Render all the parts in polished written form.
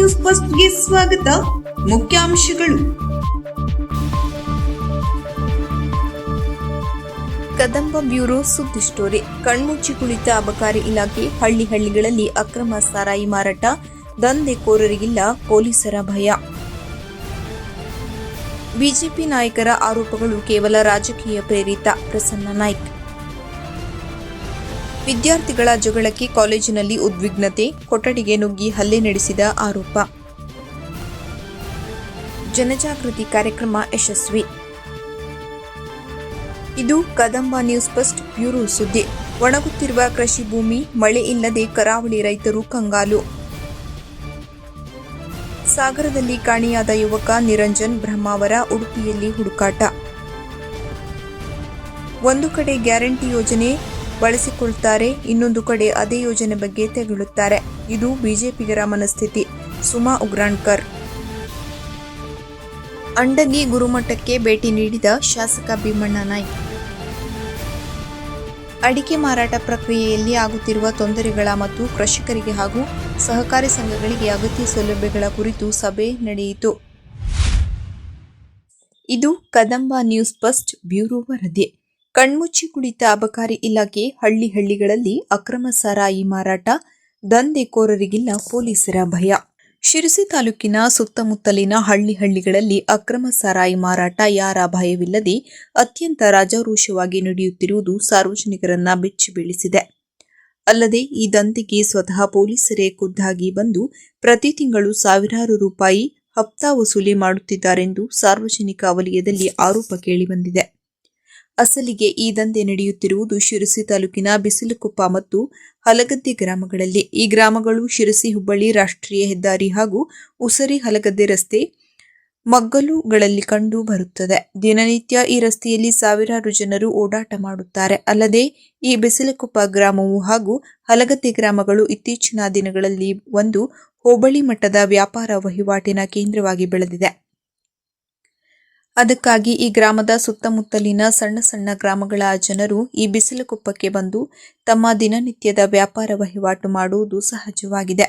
News ಫಸ್ಟ್ಗೆ ಸ್ವಾಗತ. ಮುಖ್ಯಾಂಶಗಳು. ಕದಂಬ ಬ್ಯೂರೋ ಸುದ್ದಿ ಸ್ಟೋರಿ. ಕಣ್ಮುಚ್ಚಿ ಕುಳಿತ ಅಬಕಾರಿ ಇಲಾಖೆ. ಹಳ್ಳಿಗಳಲ್ಲಿ ಅಕ್ರಮ ಸಾರಾಯಿ ಮಾರಾಟ. ದಂಧೆಕೋರರಿಗಿಲ್ಲ ಪೊಲೀಸರ ಭಯ. ಬಿಜೆಪಿ ನಾಯಕರ ಆರೋಪಗಳು ಕೇವಲ ರಾಜಕೀಯ ಪ್ರೇರಿತ. ಪ್ರಸನ್ನ ನಾಯ್ಕ್. ವಿದ್ಯಾರ್ಥಿಗಳ ಜಗಳಕ್ಕೆ ಕಾಲೇಜಿನಲ್ಲಿ ಉದ್ವಿಗ್ನತೆ. ಕೊಠಡಿಗೆ ನುಗ್ಗಿ ಹಲ್ಲೆ ನಡೆಸಿದ ಆರೋಪ. ಜನಜಾಗೃತಿ ಕಾರ್ಯಕ್ರಮ ಯಶಸ್ವಿ. ಇದು ಕದಂಬ ನ್ಯೂಸ್ ಫಸ್ಟ್ ಬ್ಯೂರೋ ಸುದ್ದಿ. ಒಣಗುತ್ತಿರುವ ಕೃಷಿ ಭೂಮಿ. ಮಳೆ ಇಲ್ಲದೆ ಕರಾವಳಿ ರೈತರು ಕಂಗಾಲು. ಸಾಗರದಲ್ಲಿ ಕಾಣೆಯಾದ ಯುವಕ ನಿರಂಜನ್ ಬ್ರಹ್ಮಾವರ. ಉಡುಪಿಯಲ್ಲಿ ಹುಡುಕಾಟ. ಒಂದು ಕಡೆ ಗ್ಯಾರಂಟಿ ಯೋಜನೆ ಬಳಸಿಕೊಳ್ತಾರೆ, ಇನ್ನೊಂದು ಕಡೆ ಅದೇ ಯೋಜನೆ ಬಗ್ಗೆ ತೆಗಳುತ್ತಾರೆ. ಇದು ಬಿಜೆಪಿಗರ ಮನಸ್ಥಿತಿ. ಸುಮಾ ಉಗ್ರಾಣ್ಕರ್. ಅಂಡಗಿ ಗುರುಮಠಕ್ಕೆ ಭೇಟಿ ನೀಡಿದ ಶಾಸಕ ಭೀಮಣ್ಣ ನಾಯ್ಕ್. ಅಡಿಕೆ ಮಾರಾಟ ಪ್ರಕ್ರಿಯೆಯಲ್ಲಿ ಆಗುತ್ತಿರುವ ತೊಂದರೆಗಳ ಮತ್ತು ಕೃಷಿಕರಿಗೆ ಹಾಗೂ ಸಹಕಾರಿ ಸಂಘಗಳಿಗೆ ಅಗತ್ಯ ಸೌಲಭ್ಯಗಳ ಕುರಿತು ಸಭೆ ನಡೆಯಿತು. ಇದು ಕದಂಬ ನ್ಯೂಸ್ ಫಸ್ಟ್ ಬ್ಯೂರೋ ವರದಿ. ಕಣ್ಮುಚ್ಚಿ ಕುಳಿತ ಅಬಕಾರಿ ಇಲಾಖೆ. ಹಳ್ಳಿಗಳಲ್ಲಿ ಅಕ್ರಮ ಸಾರಾಯಿ ಮಾರಾಟ. ದಂಧೆಕೋರರಿಗಿಲ್ಲ ಪೊಲೀಸರ ಭಯ. ಶಿರಸಿ ತಾಲೂಕಿನ ಸುತ್ತಮುತ್ತಲಿನ ಹಳ್ಳಿಗಳಲ್ಲಿ ಅಕ್ರಮ ಸಾರಾಯಿ ಮಾರಾಟ ಯಾರ ಭಯವಿಲ್ಲದೆ ಅತ್ಯಂತ ರಾಜಾರೋಷವಾಗಿ ನಡೆಯುತ್ತಿರುವುದು ಸಾರ್ವಜನಿಕರನ್ನ ಬೆಚ್ಚಿ ಬೀಳಿಸಿದೆ. ಅಲ್ಲದೆ ಈ ದಂಧೆಗೆ ಸ್ವತಃ ಪೊಲೀಸರೇ ಖುದ್ದಾಗಿ ಬಂದು ಪ್ರತಿ ತಿಂಗಳು ಸಾವಿರಾರು ರೂಪಾಯಿ ಹಪ್ತಾ ವಸೂಲಿ ಮಾಡುತ್ತಿದ್ದಾರೆಂದು ಸಾರ್ವಜನಿಕ ವಲಯದಲ್ಲಿ ಆರೋಪ ಕೇಳಿಬಂದಿದೆ. ಅಸಲಿಗೆ ಈ ದಂಧೆ ನಡೆಯುತ್ತಿರುವುದು ಶಿರಸಿ ತಾಲೂಕಿನ ಬಿಸಿಲಕೊಪ್ಪ ಮತ್ತು ಹಲಗದ್ದೆ ಗ್ರಾಮಗಳಲ್ಲಿ. ಈ ಗ್ರಾಮಗಳು ಶಿರಸಿ ಹುಬ್ಬಳ್ಳಿ ರಾಷ್ಟ್ರೀಯ ಹೆದ್ದಾರಿ ಹಾಗೂ ಉಸರಿ ಹಲಗದ್ದೆ ರಸ್ತೆ ಮಗ್ಗಲುಗಳಲ್ಲಿ ಕಂಡು ಬರುತ್ತದೆ. ದಿನನಿತ್ಯ ಈ ರಸ್ತೆಯಲ್ಲಿ ಸಾವಿರಾರು ಜನರು ಓಡಾಟ ಮಾಡುತ್ತಾರೆ. ಅಲ್ಲದೆ ಈ ಬಿಸಿಲಕೊಪ್ಪ ಗ್ರಾಮವು ಹಾಗೂ ಹಲಗದ್ದೆ ಗ್ರಾಮಗಳು ಇತ್ತೀಚಿನ ದಿನಗಳಲ್ಲಿ ಒಂದು ಹೋಬಳಿ ಮಟ್ಟದ ವ್ಯಾಪಾರ ವಹಿವಾಟಿನ ಕೇಂದ್ರವಾಗಿ ಬೆಳೆದಿದೆ. ಅದಕ್ಕಾಗಿ ಈ ಗ್ರಾಮದ ಸುತ್ತಮುತ್ತಲಿನ ಸಣ್ಣ ಗ್ರಾಮಗಳ ಜನರು ಈ ಬಿಸಿಲಕೊಪ್ಪಕ್ಕೆ ಬಂದು ತಮ್ಮ ದಿನನಿತ್ಯದ ವ್ಯಾಪಾರ ವಹಿವಾಟು ಮಾಡುವುದು ಸಹಜವಾಗಿದೆ.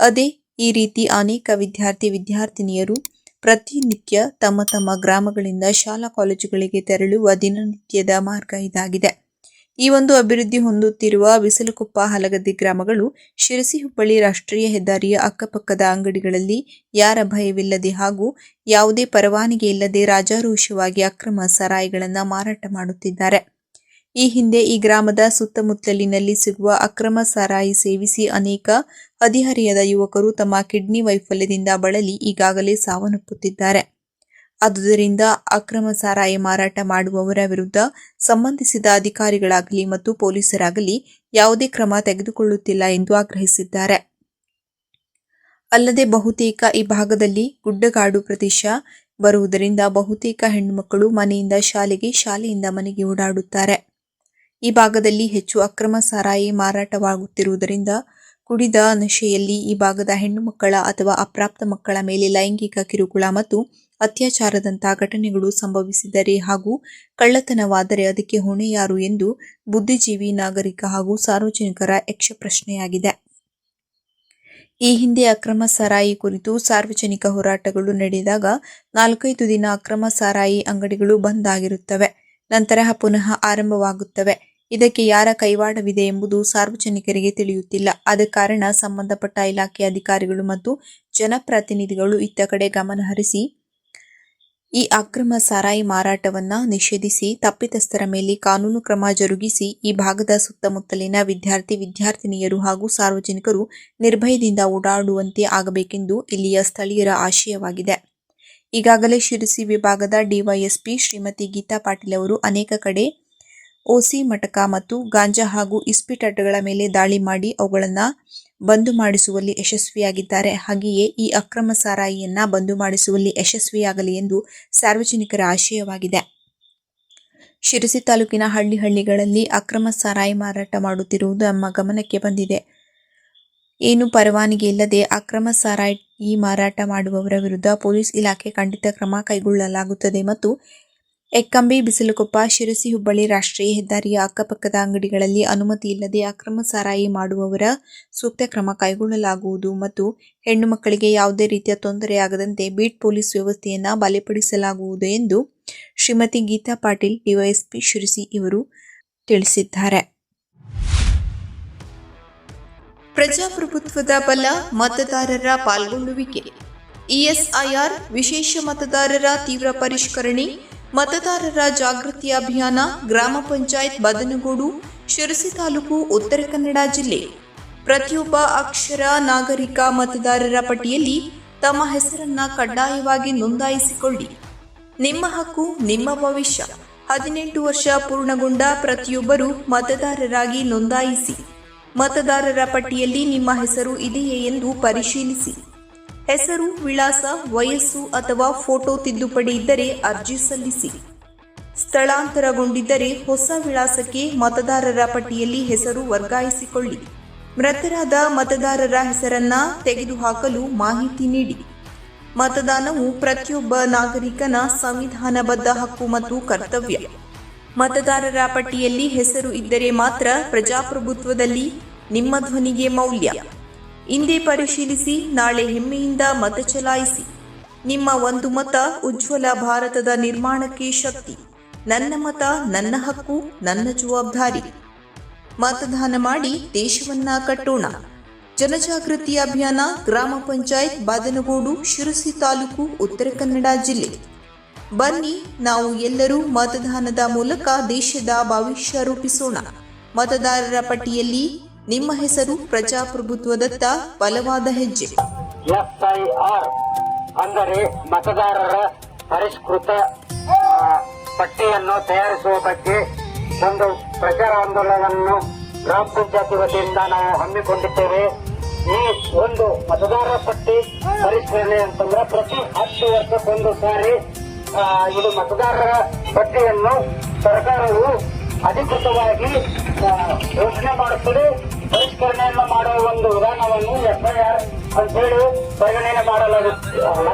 ಅದೇ ಈ ರೀತಿ ಅನೇಕ ವಿದ್ಯಾರ್ಥಿನಿಯರು ಪ್ರತಿನಿತ್ಯ ತಮ್ಮ ಗ್ರಾಮಗಳಿಂದ ಶಾಲಾ ಕಾಲೇಜುಗಳಿಗೆ ತೆರಳುವ ದಿನನಿತ್ಯದ ಮಾರ್ಗ ಇದಾಗಿದೆ. ಈ ಒಂದು ಅಭಿವೃದ್ಧಿ ಹೊಂದುತ್ತಿರುವ ಬಿಸಿಲಕೊಪ್ಪ ಹಲಗದ್ದೆ ಗ್ರಾಮಗಳು ಶಿರಸಿ ಹುಬ್ಬಳ್ಳಿ ರಾಷ್ಟ್ರೀಯ ಹೆದ್ದಾರಿಯ ಅಕ್ಕಪಕ್ಕದ ಅಂಗಡಿಗಳಲ್ಲಿ ಯಾರ ಭಯವಿಲ್ಲದೆ ಹಾಗೂ ಯಾವುದೇ ಪರವಾನಗಿ ಇಲ್ಲದೆ ರಾಜಾರೋಷವಾಗಿ ಅಕ್ರಮ ಸಾರಾಯಿಗಳನ್ನು ಮಾರಾಟ ಮಾಡುತ್ತಿದ್ದಾರೆ. ಈ ಹಿಂದೆ ಈ ಗ್ರಾಮದ ಸುತ್ತಮುತ್ತಲಿನಲ್ಲಿ ಸಿಗುವ ಅಕ್ರಮ ಸಾರಾಯಿ ಸೇವಿಸಿ ಅನೇಕ ಹದಿಹರೆಯದ ಯುವಕರು ತಮ್ಮ ಕಿಡ್ನಿ ವೈಫಲ್ಯದಿಂದ ಬಳಲಿ ಈಗಾಗಲೇ ಸಾವನ್ನಪ್ಪುತ್ತಿದ್ದಾರೆ. ಆದುದರಿಂದ ಅಕ್ರಮ ಸಾರಾಯಿ ಮಾರಾಟ ಮಾಡುವವರ ವಿರುದ್ಧ ಸಂಬಂಧಿಸಿದ ಅಧಿಕಾರಿಗಳಾಗಲಿ ಮತ್ತು ಪೊಲೀಸರಾಗಲಿ ಯಾವುದೇ ಕ್ರಮ ತೆಗೆದುಕೊಳ್ಳುತ್ತಿಲ್ಲ ಎಂದು ಆಗ್ರಹಿಸಿದ್ದಾರೆ. ಅಲ್ಲದೆ ಬಹುತೇಕ ಈ ಭಾಗದಲ್ಲಿ ಗುಡ್ಡಗಾಡು ಪ್ರದೇಶ ಬರುವುದರಿಂದ ಬಹುತೇಕ ಹೆಣ್ಣುಮಕ್ಕಳು ಮನೆಯಿಂದ ಶಾಲೆಗೆ, ಶಾಲೆಯಿಂದ ಮನೆಗೆ ಓಡಾಡುತ್ತಾರೆ. ಈ ಭಾಗದಲ್ಲಿ ಹೆಚ್ಚು ಅಕ್ರಮ ಸಾರಾಯಿ ಮಾರಾಟವಾಗುತ್ತಿರುವುದರಿಂದ ಕುಡಿದ ನಶೆಯಲ್ಲಿ ಈ ಭಾಗದ ಹೆಣ್ಣು ಮಕ್ಕಳ ಅಥವಾ ಅಪ್ರಾಪ್ತ ಮಕ್ಕಳ ಮೇಲೆ ಲೈಂಗಿಕ ಕಿರುಕುಳ ಮತ್ತು ಅತ್ಯಾಚಾರದಂತಹ ಘಟನೆಗಳು ಸಂಭವಿಸಿದರೆ ಹಾಗೂ ಕಳ್ಳತನವಾದರೆ ಅದಕ್ಕೆ ಹೊಣೆ ಯಾರು ಎಂದು ಬುದ್ಧಿಜೀವಿ, ನಾಗರಿಕ ಹಾಗೂ ಸಾರ್ವಜನಿಕರ ಯಕ್ಷಪ್ರಶ್ನೆಯಾಗಿದೆ. ಈ ಹಿಂದೆ ಅಕ್ರಮ ಸಾರಾಯಿ ಕುರಿತು ಸಾರ್ವಜನಿಕ ಹೋರಾಟಗಳು ನಡೆದಾಗ 4-5 ದಿನ ಅಕ್ರಮ ಸಾರಾಯಿ ಅಂಗಡಿಗಳು ಬಂದ್ ಆಗಿರುತ್ತವೆ. ನಂತರ ಪುನಃ ಆರಂಭವಾಗುತ್ತವೆ. ಇದಕ್ಕೆ ಯಾರ ಕೈವಾಡವಿದೆ ಎಂಬುದು ಸಾರ್ವಜನಿಕರಿಗೆ ತಿಳಿಯುತ್ತಿಲ್ಲ. ಆದ ಕಾರಣ ಸಂಬಂಧಪಟ್ಟ ಇಲಾಖೆ ಅಧಿಕಾರಿಗಳು ಮತ್ತು ಜನಪ್ರತಿನಿಧಿಗಳು ಇತ್ತ ಕಡೆ ಗಮನ ಹರಿಸಿ ಈ ಅಕ್ರಮ ಸಾರಾಯಿ ಮಾರಾಟವನ್ನ ನಿಷೇಧಿಸಿ ತಪ್ಪಿತಸ್ಥರ ಮೇಲೆ ಕಾನೂನು ಕ್ರಮ ಜರುಗಿಸಿ ಈ ಭಾಗದ ಸುತ್ತಮುತ್ತಲಿನ ವಿದ್ಯಾರ್ಥಿನಿಯರು ಹಾಗೂ ಸಾರ್ವಜನಿಕರು ನಿರ್ಭಯದಿಂದ ಓಡಾಡುವಂತೆ ಆಗಬೇಕೆಂದು ಇಲ್ಲಿಯ ಸ್ಥಳೀಯರ ಆಶಯವಾಗಿದೆ. ಈಗಾಗಲೇ ಶಿರಸಿ ವಿಭಾಗದ ಡಿವೈಎಸ್ಪಿ ಶ್ರೀಮತಿ ಗೀತಾ ಪಾಟೀಲ್ ಅವರು ಅನೇಕ ಕಡೆ ಓಸಿ ಮಟಕ ಮತ್ತು ಗಾಂಜಾ ಹಾಗೂ ಇಸ್ಪೀಟ್ ಅಡ್ಡಗಳ ಮೇಲೆ ದಾಳಿ ಮಾಡಿ ಅವುಗಳನ್ನು ಬಂದು ಮಾಡಿಸುವಲ್ಲಿ ಯಶಸ್ವಿಯಾಗಿದ್ದಾರೆ. ಹಾಗೆಯೇ ಈ ಅಕ್ರಮ ಸಾರಾಯಿಯನ್ನ ಬಂದು ಮಾಡಿಸುವಲ್ಲಿ ಯಶಸ್ವಿಯಾಗಲಿ ಎಂದು ಸಾರ್ವಜನಿಕರ ಆಶಯವಾಗಿದೆ. ಶಿರಸಿ ತಾಲೂಕಿನ ಹಳ್ಳಿಗಳಲ್ಲಿ ಅಕ್ರಮ ಸಾರಾಯಿ ಮಾರಾಟ ಮಾಡುತ್ತಿರುವುದು ನಮ್ಮ ಗಮನಕ್ಕೆ ಬಂದಿದೆ. ಏನು ಪರವಾನಗಿ ಇಲ್ಲದೆ ಅಕ್ರಮ ಸಾರಾಯಿ ಮಾರಾಟ ಮಾಡುವವರ ವಿರುದ್ಧ ಪೊಲೀಸ್ ಇಲಾಖೆ ಖಂಡಿತ ಕ್ರಮ ಕೈಗೊಳ್ಳಲಾಗುತ್ತದೆ ಮತ್ತು ಎಕ್ಕಂಬಿ, ಬಿಸಿಲಕೊಪ್ಪ, ಶಿರಸಿ, ಹುಬ್ಬಳ್ಳಿ ರಾಷ್ಟ್ರೀಯ ಹೆದ್ದಾರಿಯ ಅಕ್ಕಪಕ್ಕದ ಅಂಗಡಿಗಳಲ್ಲಿ ಅನುಮತಿ ಇಲ್ಲದೆ ಅಕ್ರಮ ಸಾರಾಯಿ ಮಾಡುವವರ ಸೂಕ್ತ ಕ್ರಮ ಕೈಗೊಳ್ಳಲಾಗುವುದು ಮತ್ತು ಹೆಣ್ಣು ಮಕ್ಕಳಿಗೆ ಯಾವುದೇ ರೀತಿಯ ತೊಂದರೆಯಾಗದಂತೆ ಬೀಟ್ ಪೊಲೀಸ್ ವ್ಯವಸ್ಥೆಯನ್ನು ಬಲಪಡಿಸಲಾಗುವುದು ಎಂದು ಶ್ರೀಮತಿ ಗೀತಾ ಪಾಟೀಲ್, ಡಿವೈಎಸ್ಪಿ ಶಿರಸಿ ಇವರು ತಿಳಿಸಿದ್ದಾರೆ. ಪ್ರಜಾಪ್ರಭುತ್ವದ ಬಲ, ಮತದಾರರ ಪಾಲ್ಗೊಳ್ಳುವಿಕೆ. ಇಎಸ್ಐಆರ್ ವಿಶೇಷ ಮತದಾರರ ತೀವ್ರ ಪರಿಷ್ಕರಣೆ, ಮತದಾರರ ಜಾಗೃತಿ ಅಭಿಯಾನ. ಗ್ರಾಮ ಪಂಚಾಯತ್ ಬದನಗೋಡು, ಶಿರಸಿ ತಾಲೂಕು, ಉತ್ತರ ಕನ್ನಡ ಜಿಲ್ಲೆ. ಪ್ರತಿಯೊಬ್ಬ ಅಕ್ಷರ ನಾಗರಿಕ ಮತದಾರರ ಪಟ್ಟಿಯಲ್ಲಿ ತಮ್ಮ ಹೆಸರನ್ನ ಕಡ್ಡಾಯವಾಗಿ ನೋಂದಾಯಿಸಿಕೊಳ್ಳಿ. ನಿಮ್ಮ ಹಕ್ಕು, ನಿಮ್ಮ ಭವಿಷ್ಯ. 18 ವರ್ಷ ಪೂರ್ಣಗೊಂಡ ಪ್ರತಿಯೊಬ್ಬರು ಮತದಾರರಾಗಿ ನೋಂದಾಯಿಸಿ. ಮತದಾರರ ಪಟ್ಟಿಯಲ್ಲಿ ನಿಮ್ಮ ಹೆಸರು ಇದೆಯೇ ಎಂದು ಪರಿಶೀಲಿಸಿ. ಹೆಸರು, ವಿಳಾಸ, ವಯಸ್ಸು ಅಥವಾ ಫೋಟೋ ತಿದ್ದುಪಡಿ ಇದ್ದರೆ ಅರ್ಜಿ ಸಲ್ಲಿಸಿ. ಸ್ಥಳಾಂತರಗೊಂಡಿದ್ದರೆ ಹೊಸ ವಿಳಾಸಕ್ಕೆ ಮತದಾರರ ಪಟ್ಟಿಯಲ್ಲಿ ಹೆಸರು ವರ್ಗಾಯಿಸಿಕೊಳ್ಳಿ. ಮೃತರಾದ ಮತದಾರರ ಹೆಸರನ್ನ ತೆಗೆದುಹಾಕಲು ಮಾಹಿತಿ ನೀಡಿ. ಮತದಾನವು ಪ್ರತಿಯೊಬ್ಬ ನಾಗರಿಕನ ಸಂವಿಧಾನಬದ್ಧ ಹಕ್ಕು ಮತ್ತು ಕರ್ತವ್ಯ. ಮತದಾರರ ಪಟ್ಟಿಯಲ್ಲಿ ಹೆಸರು ಇದ್ದರೆ ಮಾತ್ರ ಪ್ರಜಾಪ್ರಭುತ್ವದಲ್ಲಿ ನಿಮ್ಮ ಧ್ವನಿಗೆ ಮೌಲ್ಯ. ಇಂದೇ ಪರಿಶೀಲಿಸಿ, ನಾಳೆ ಹೆಮ್ಮೆಯಿಂದ ಮತ ಚಲಾಯಿಸಿ. ನಿಮ್ಮ ಒಂದು ಮತ ಉಜ್ವಲ ಭಾರತದ ನಿರ್ಮಾಣಕ್ಕೆ ಶಕ್ತಿ. ನನ್ನ ಮತ, ನನ್ನ ಹಕ್ಕು, ನನ್ನ ಜವಾಬ್ದಾರಿ. ಮತದಾನ ಮಾಡಿ ದೇಶವನ್ನ ಕಟ್ಟೋಣ. ಜನಜಾಗೃತಿ ಅಭಿಯಾನ. ಗ್ರಾಮ ಪಂಚಾಯತ್ ಬದನಗೋಡು, ಶಿರಸಿ ತಾಲೂಕು, ಉತ್ತರ ಕನ್ನಡ ಜಿಲ್ಲೆ. ಬನ್ನಿ, ನಾವು ಎಲ್ಲರೂ ಮತದಾನದ ಮೂಲಕ ದೇಶದ ಭವಿಷ್ಯ ರೂಪಿಸೋಣ. ಮತದಾರರ ಪಟ್ಟಿಯಲ್ಲಿ ನಿಮ್ಮ ಹೆಸರು ಪ್ರಜಾಪ್ರಭುತ್ವದತ್ತ ಬಲವಾದ ಹೆಜ್ಜೆ. ಎಸ್ಐಆರ್ ಅಂದರೆ ಮತದಾರರ ಪರಿಷ್ಕೃತ ಪಟ್ಟಿಯನ್ನು ತಯಾರಿಸುವ ಬಗ್ಗೆ ಒಂದು ಪ್ರಚಾರ ಆಂದೋಲನವನ್ನು ಗ್ರಾಮ ಪಂಚಾಯತ್ ವತಿಯಿಂದ ನಾವು ಹಮ್ಮಿಕೊಂಡಿದ್ದೇವೆ. ಈ ಒಂದು ಮತದಾರರ ಪಟ್ಟಿ ಪರಿಷ್ಕರಣೆ ಅಂತಂದ್ರೆ ಪ್ರತಿ 10 ವರ್ಷಕ್ಕೊಂದು ಸಾರಿ ಇದು ಮತದಾರರ ಪಟ್ಟಿಯನ್ನು ಸರ್ಕಾರವು ಅಧಿಕೃತವಾಗಿ ಘೋಷಣೆ ಮಾಡುತ್ತದೆ. ಪರಿಷ್ಕರಣೆಯನ್ನು ಮಾಡುವ ಒಂದು ವಿಧಾನವನ್ನು ಎಸ್ಐಆರ್ ಅಂತೇಳಿ ಪರಿಗಣನೆ ಮಾಡಲಾಗುತ್ತೆ.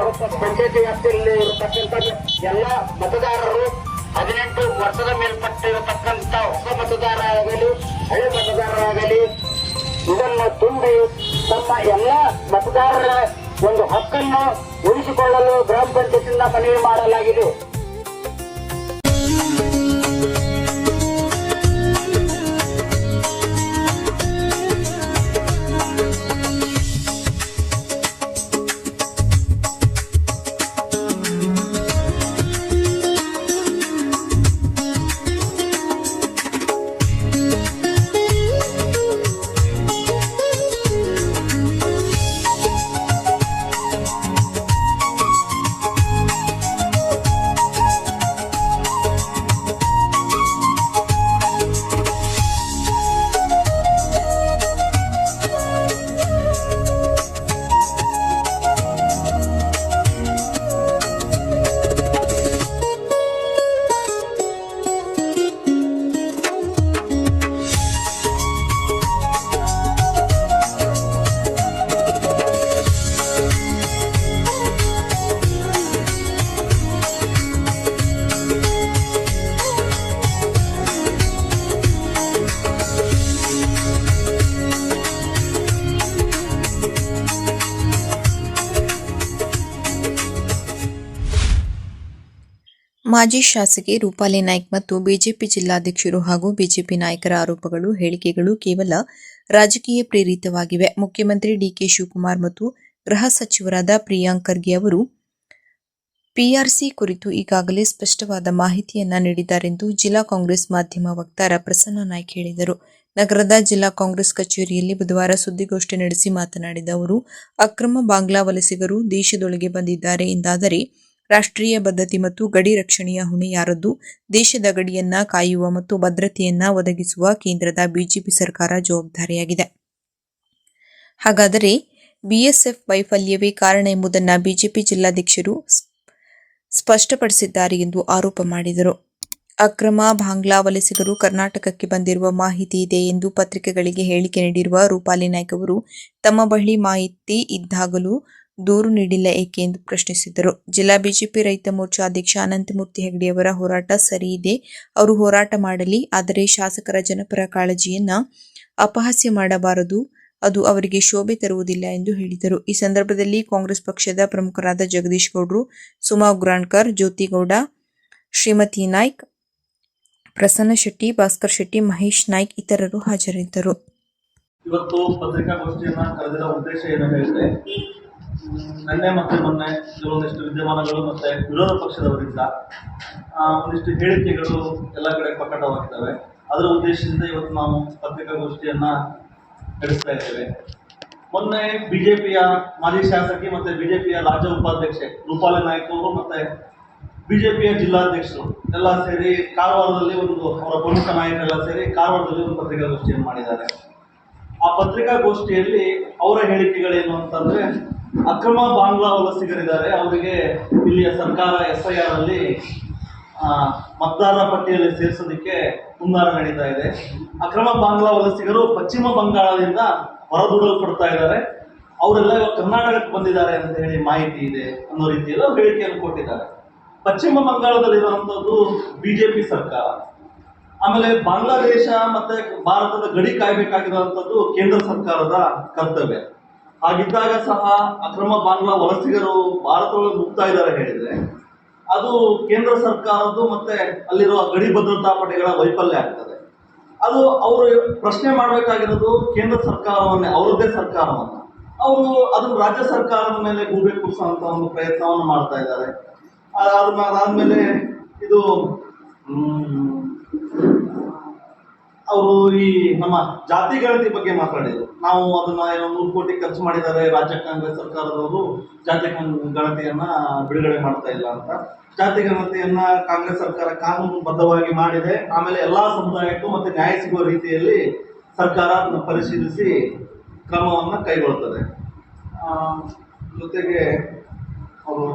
ಪಂಚಾಯತಿ ವ್ಯಾಪ್ತಿಯಲ್ಲಿ ಇರತಕ್ಕಂಥ ಎಲ್ಲ ಮತದಾರರು 18 ವರ್ಷದ ಮೇಲ್ಪಟ್ಟಿರತಕ್ಕಂಥ ಹೊಸ ಮತದಾರ ಆಗಲಿ ಹಳೆ ಮತದಾರರಾಗಲಿ ಇದನ್ನು ತುಂಬಿ ತಮ್ಮ ಎಲ್ಲ ಮತದಾರರ ಒಂದು ಹಕ್ಕನ್ನು ಉಳಿಸಿಕೊಳ್ಳಲು ಗ್ರಾಮ ಪಂಚಾಯತಿಯಿಂದ ಮನವಿ ಮಾಡಲಾಗಿದೆ. ಮಾಜಿ ಶಾಸಕಿ ರೂಪಾಲಿ ನಾಯ್ಕ್ ಮತ್ತು ಬಿಜೆಪಿ ಜಿಲ್ಲಾಧ್ಯಕ್ಷರು ಹಾಗೂ ಬಿಜೆಪಿ ನಾಯಕರ ಆರೋಪಗಳು, ಹೇಳಿಕೆಗಳು ಕೇವಲ ರಾಜಕೀಯ ಪ್ರೇರಿತವಾಗಿವೆ. ಮುಖ್ಯಮಂತ್ರಿ ಡಿಕೆ ಶಿವಕುಮಾರ್ ಮತ್ತು ಗೃಹ ಸಚಿವರಾದ ಪ್ರಿಯಾಂಕ್ ಖರ್ಗೆ ಅವರು ಪಿಆರ್ಸಿ ಕುರಿತು ಈಗಾಗಲೇ ಸ್ಪಷ್ಟವಾದ ಮಾಹಿತಿಯನ್ನ ನೀಡಿದ್ದಾರೆಂದು ಜಿಲ್ಲಾ ಕಾಂಗ್ರೆಸ್ ಮಾಧ್ಯಮ ವಕ್ತಾರ ಪ್ರಸನ್ನ ನಾಯ್ಕ್ ಹೇಳಿದರು. ನಗರದ ಜಿಲ್ಲಾ ಕಾಂಗ್ರೆಸ್ ಕಚೇರಿಯಲ್ಲಿ ಬುಧವಾರ ಸುದ್ದಿಗೋಷ್ಠಿ ನಡೆಸಿ ಮಾತನಾಡಿದ ಅವರು, ಅಕ್ರಮ ಬಾಂಗ್ಲಾ ವಲಸಿಗರು ದೇಶದೊಳಗೆ ಬಂದಿದ್ದಾರೆ ಎಂದಾದರೆ ರಾಷ್ಟ್ರೀಯ ಬದ್ಧತೆ ಮತ್ತು ಗಡಿ ರಕ್ಷಣೆಯ ಹೊಣೆ ಯಾರದ್ದು? ದೇಶದ ಗಡಿಯನ್ನ ಕಾಯುವ ಮತ್ತು ಭದ್ರತೆಯನ್ನ ಒದಗಿಸುವ ಕೇಂದ್ರದ ಬಿಜೆಪಿ ಸರ್ಕಾರ ಜವಾಬ್ದಾರಿಯಾಗಿದೆ. ಹಾಗಾದರೆ ಬಿಎಸ್ಎಫ್ ವೈಫಲ್ಯವೇ ಕಾರಣ ಎಂಬುದನ್ನು ಬಿಜೆಪಿ ಜಿಲ್ಲಾಧ್ಯಕ್ಷರು ಸ್ಪಷ್ಟಪಡಿಸಿದ್ದಾರೆ ಎಂದು ಆರೋಪ ಮಾಡಿದರು. ಅಕ್ರಮ ಬಾಂಗ್ಲಾ ವಲಸಿಗರು ಕರ್ನಾಟಕಕ್ಕೆ ಬಂದಿರುವ ಮಾಹಿತಿ ಇದೆ ಎಂದು ಪತ್ರಿಕೆಗಳಿಗೆ ಹೇಳಿಕೆ ನೀಡಿರುವ ರೂಪಾಲಿ ನಾಯ್ಕ್ ಅವರು ತಮ್ಮ ಬಳಿ ಮಾಹಿತಿ ಇದ್ದಾಗಲೂ ದೂರು ನೀಡಿಲ್ಲ ಏಕೆ ಎಂದು ಪ್ರಶ್ನಿಸಿದರು. ಜಿಲ್ಲಾ ಬಿಜೆಪಿ ರೈತ ಮೋರ್ಚಾ ಅಧ್ಯಕ್ಷ ಅನಂತಮೂರ್ತಿ ಹೆಗಡೆಯವರ ಹೋರಾಟ ಸರಿ ಇದೆ, ಅವರು ಹೋರಾಟ ಮಾಡಲಿ, ಆದರೆ ಶಾಸಕರ ಜನಪರ ಕಾಳಜಿಯನ್ನ ಅಪಹಾಸ್ಯ ಮಾಡಬಾರದು, ಅದು ಅವರಿಗೆ ಶೋಭೆ ತರುವುದಿಲ್ಲ ಎಂದು ಹೇಳಿದರು. ಈ ಸಂದರ್ಭದಲ್ಲಿ ಕಾಂಗ್ರೆಸ್ ಪಕ್ಷದ ಪ್ರಮುಖರಾದ ಜಗದೀಶ್ ಗೌಡ್ರು, ಸುಮಾ ಉಗ್ರಾಣ್ಕರ್, ಜ್ಯೋತಿಗೌಡ, ಶ್ರೀಮತಿ ನಾಯ್ಕ್, ಪ್ರಸನ್ನ ಶೆಟ್ಟಿ, ಭಾಸ್ಕರ್ ಶೆಟ್ಟಿ, ಮಹೇಶ್ ನಾಯ್ಕ್ ಇತರರು ಹಾಜರಿದ್ದರು. ಇವತ್ತು ಪತ್ರಿಕಾಗೋಷ್ಠಿಯನ್ನ ಕರೆದಿರೋ ಉದ್ದೇಶ ಏನು ಹೇಳಿದ್ರೆ, ನಿನ್ನೆ ಮತ್ತು ಮೊನ್ನೆ ಕೆಲವೊಂದಿಷ್ಟು ವಿದ್ಯಮಾನಗಳು ಮತ್ತೆ ವಿರೋಧ ಪಕ್ಷದವರಿಂದ ಒಂದಿಷ್ಟು ಹೇಳಿಕೆಗಳು ಎಲ್ಲ ಕಡೆ ಪ್ರಕಟವಾಗಿದ್ದಾವೆ. ಅದರ ಉದ್ದೇಶದಿಂದ ಇವತ್ತು ನಾವು ಪತ್ರಿಕಾಗೋಷ್ಠಿಯನ್ನ ನಡೆಸ್ತಾ ಇದ್ದೇವೆ. ಮೊನ್ನೆ ಬಿಜೆಪಿಯ ಮಾಜಿ ಶಾಸಕಿ ಮತ್ತೆ ಬಿಜೆಪಿಯ ರಾಜ್ಯ ಉಪಾಧ್ಯಕ್ಷೆ ರೂಪಾಲಿ ನಾಯ್ಕ ಅವರು ಮತ್ತೆ ಬಿಜೆಪಿಯ ಜಿಲ್ಲಾಧ್ಯಕ್ಷರು ಎಲ್ಲ ಸೇರಿ ಕಾರವಾರದಲ್ಲಿ ಅವರ ಪ್ರಮುಖ ನಾಯಕರೆಲ್ಲ ಸೇರಿ ಕಾರವಾರದಲ್ಲಿ ಒಂದು ಪತ್ರಿಕಾಗೋಷ್ಠಿಯನ್ನು ಮಾಡಿದ್ದಾರೆ. ಆ ಪತ್ರಿಕಾಗೋಷ್ಠಿಯಲ್ಲಿ ಅವರ ಹೇಳಿಕೆಗಳೇನು ಅಂತಂದ್ರೆ, ಅಕ್ರಮ ಬಾಂಗ್ಲಾ ವಲಸಿಗರಿದ್ದಾರೆ, ಅವರಿಗೆ ಇಲ್ಲಿಯ ಸರ್ಕಾರ SIR ಅಲ್ಲಿ ಮತದಾರರ ಪಟ್ಟಿಯಲ್ಲಿ ಸೇರಿಸೋದಕ್ಕೆ ಹುನ್ನಾರ ನಡೀತಾ ಇದೆ. ಅಕ್ರಮ ಬಾಂಗ್ಲಾ ವಲಸಿಗರು ಪಶ್ಚಿಮ ಬಂಗಾಳದಿಂದ ಹೊರದೂಡಲ್ಪಡ್ತಾ ಇದ್ದಾರೆ, ಅವರೆಲ್ಲ ಇವಾಗ ಕರ್ನಾಟಕಕ್ಕೆ ಬಂದಿದ್ದಾರೆ ಅಂತ ಹೇಳಿ ಮಾಹಿತಿ ಇದೆ ಅನ್ನೋ ರೀತಿಯಲ್ಲಿ ಅವರು ಹೇಳಿಕೆಯನ್ನು ಕೊಟ್ಟಿದ್ದಾರೆ. ಪಶ್ಚಿಮ ಬಂಗಾಳದಲ್ಲಿರುವಂಥದ್ದು ಬಿಜೆಪಿ ಸರ್ಕಾರ, ಆಮೇಲೆ ಬಾಂಗ್ಲಾದೇಶ ಮತ್ತೆ ಭಾರತದ ಗಡಿ ಕಾಯ್ಬೇಕಾಗಿರುವಂಥದ್ದು ಕೇಂದ್ರ ಸರ್ಕಾರದ ಕರ್ತವ್ಯ. ಹಾಗಿದ್ದಾಗ ಸಹ ಅಕ್ರಮ ಬಾಂಗ್ಲಾ ವಲಸಿಗರು ಭಾರತದೊಳಗೆ ನುಗ್ತಾ ಇದ್ದಾರೆ ಹೇಳಿದ್ರೆ ಅದು ಕೇಂದ್ರ ಸರ್ಕಾರದ್ದು ಮತ್ತೆ ಅಲ್ಲಿರುವ ಗಡಿ ಭದ್ರತಾ ಪಡೆಗಳ ವೈಫಲ್ಯ ಆಗ್ತದೆ. ಅದು ಅವರು ಪ್ರಶ್ನೆ ಮಾಡಬೇಕಾಗಿರೋದು ಕೇಂದ್ರ ಸರ್ಕಾರವನ್ನೇ, ಅವರದ್ದೇ ಸರ್ಕಾರವನ್ನ. ಅವರು ಅದನ್ನು ರಾಜ್ಯ ಸರ್ಕಾರದ ಮೇಲೆ ಗೂಬೆ ಕೂರಿಸುವಂತ ಒಂದು ಪ್ರಯತ್ನವನ್ನು ಮಾಡ್ತಾ ಇದ್ದಾರೆ. ಅದಾದ್ಮೇಲೆ ಇದು ಅವರು ಈ ನಮ್ಮ ಜಾತಿ ಗಣತಿ ಬಗ್ಗೆ ಮಾತಾಡಿದ್ರು. ನಾವು ಅದನ್ನ 100 ಕೋಟಿ ಖರ್ಚು ಮಾಡಿದ್ದಾರೆ ರಾಜ್ಯ ಕಾಂಗ್ರೆಸ್ ಸರ್ಕಾರದವರು, ಜಾತಿ ಗಣತಿಯನ್ನ ಬಿಡುಗಡೆ ಮಾಡ್ತಾ ಇಲ್ಲ ಅಂತ. ಜಾತಿ ಗಣತಿಯನ್ನ ಕಾಂಗ್ರೆಸ್ ಸರ್ಕಾರ ಕಾನೂನು ಬದ್ಧವಾಗಿ ಮಾಡಿದೆ. ಆಮೇಲೆ ಎಲ್ಲಾ ಸಮುದಾಯಕ್ಕೂ ಮತ್ತೆ ನ್ಯಾಯ ಸಿಗುವ ರೀತಿಯಲ್ಲಿ ಸರ್ಕಾರ ಅದನ್ನು ಪರಿಶೀಲಿಸಿ ಕ್ರಮವನ್ನ ಕೈಗೊಳ್ಳುತ್ತದೆ. ಜೊತೆಗೆ ಅವರು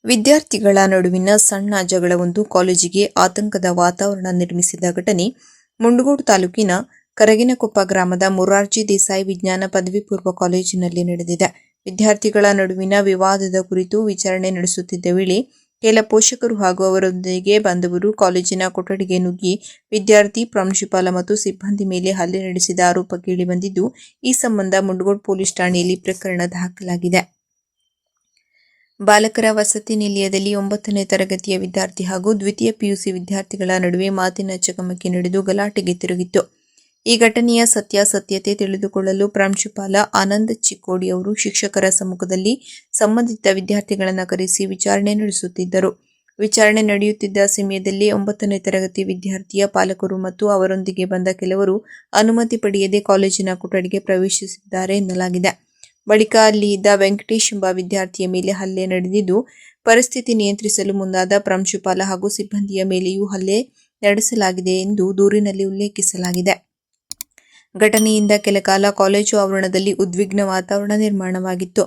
ವಿದ್ಯಾರ್ಥಿಗಳ ನಡುವಿನ ಸಣ್ಣ ಜಗಳವೊಂದು ಕಾಲೇಜಿಗೆ ಆತಂಕದ ವಾತಾವರಣ ನಿರ್ಮಿಸಿದ ಘಟನೆ ಮುಂಡಗೋಡು ತಾಲೂಕಿನ ಕರಗಿನಕೊಪ್ಪ ಗ್ರಾಮದ ಮೊರಾರ್ಜಿ ದೇಸಾಯಿ ವಿಜ್ಞಾನ ಪದವಿ ಪೂರ್ವ ಕಾಲೇಜಿನಲ್ಲಿ ನಡೆದಿದೆ. ವಿದ್ಯಾರ್ಥಿಗಳ ನಡುವಿನ ವಿವಾದದ ಕುರಿತು ವಿಚಾರಣೆ ನಡೆಸುತ್ತಿದ್ದ ವೇಳೆ ಕೆಲ ಪೋಷಕರು ಹಾಗೂ ಅವರೊಂದಿಗೆ ಬಂದವರು ಕಾಲೇಜಿನ ಕೊಠಡಿಗೆ ನುಗ್ಗಿ ವಿದ್ಯಾರ್ಥಿ, ಪ್ರಾಂಶುಪಾಲ ಮತ್ತು ಸಿಬ್ಬಂದಿ ಮೇಲೆ ಹಲ್ಲೆ ನಡೆಸಿದ ಆರೋಪ ಕೇಳಿಬಂದಿದ್ದು, ಈ ಸಂಬಂಧ ಮುಂಡಗೋಡು ಪೊಲೀಸ್ ಠಾಣೆಯಲ್ಲಿ ಪ್ರಕರಣ ದಾಖಲಾಗಿದೆ. ಬಾಲಕರ ವಸತಿ ನಿಲಯದಲ್ಲಿ 9ನೇ ತರಗತಿಯ ವಿದ್ಯಾರ್ಥಿ ಹಾಗೂ ದ್ವಿತೀಯ PUC ವಿದ್ಯಾರ್ಥಿಗಳ ನಡುವೆ ಮಾತಿನ ಚಕಮಕಿ ನಡೆದು ಗಲಾಟೆಗೆ ತಿರುಗಿತ್ತು. ಈ ಘಟನೆಯ ಸತ್ಯಾಸತ್ಯತೆ ತಿಳಿದುಕೊಳ್ಳಲು ಪ್ರಾಂಶುಪಾಲ ಆನಂದ್ ಚಿಕ್ಕೋಡಿ ಅವರು ಶಿಕ್ಷಕರ ಸಮ್ಮುಖದಲ್ಲಿ ಸಂಬಂಧಿತ ವಿದ್ಯಾರ್ಥಿಗಳನ್ನು ಕರೆಸಿ ವಿಚಾರಣೆ ನಡೆಸುತ್ತಿದ್ದರು. ವಿಚಾರಣೆ ನಡೆಯುತ್ತಿದ್ದ ಸಮಯದಲ್ಲಿ 9ನೇ ತರಗತಿ ವಿದ್ಯಾರ್ಥಿಯ ಪಾಲಕರು ಮತ್ತು ಅವರೊಂದಿಗೆ ಬಂದ ಕೆಲವರು ಅನುಮತಿ ಪಡೆಯದೆ ಕಾಲೇಜಿನ ಕೊಠಡಿಗೆ ಪ್ರವೇಶಿಸಿದ್ದಾರೆ ಎನ್ನಲಾಗಿದೆ. ಬಳಿಕ ಅಲ್ಲಿ ಇದ್ದ ವೆಂಕಟೇಶ್ ಎಂಬ ವಿದ್ಯಾರ್ಥಿಯ ಮೇಲೆ ಹಲ್ಲೆ ನಡೆದಿದ್ದು, ಪರಿಸ್ಥಿತಿ ನಿಯಂತ್ರಿಸಲು ಮುಂದಾದ ಪ್ರಾಂಶುಪಾಲ ಹಾಗೂ ಸಿಬ್ಬಂದಿಯ ಮೇಲೆಯೂ ಹಲ್ಲೆ ನಡೆಸಲಾಗಿದೆ ಎಂದು ದೂರಿನಲ್ಲಿ ಉಲ್ಲೇಖಿಸಲಾಗಿದೆ. ಘಟನೆಯಿಂದ ಕೆಲಕಾಲ ಕಾಲೇಜು ಆವರಣದಲ್ಲಿ ಉದ್ವಿಗ್ನ ವಾತಾವರಣ ನಿರ್ಮಾಣವಾಗಿತ್ತು.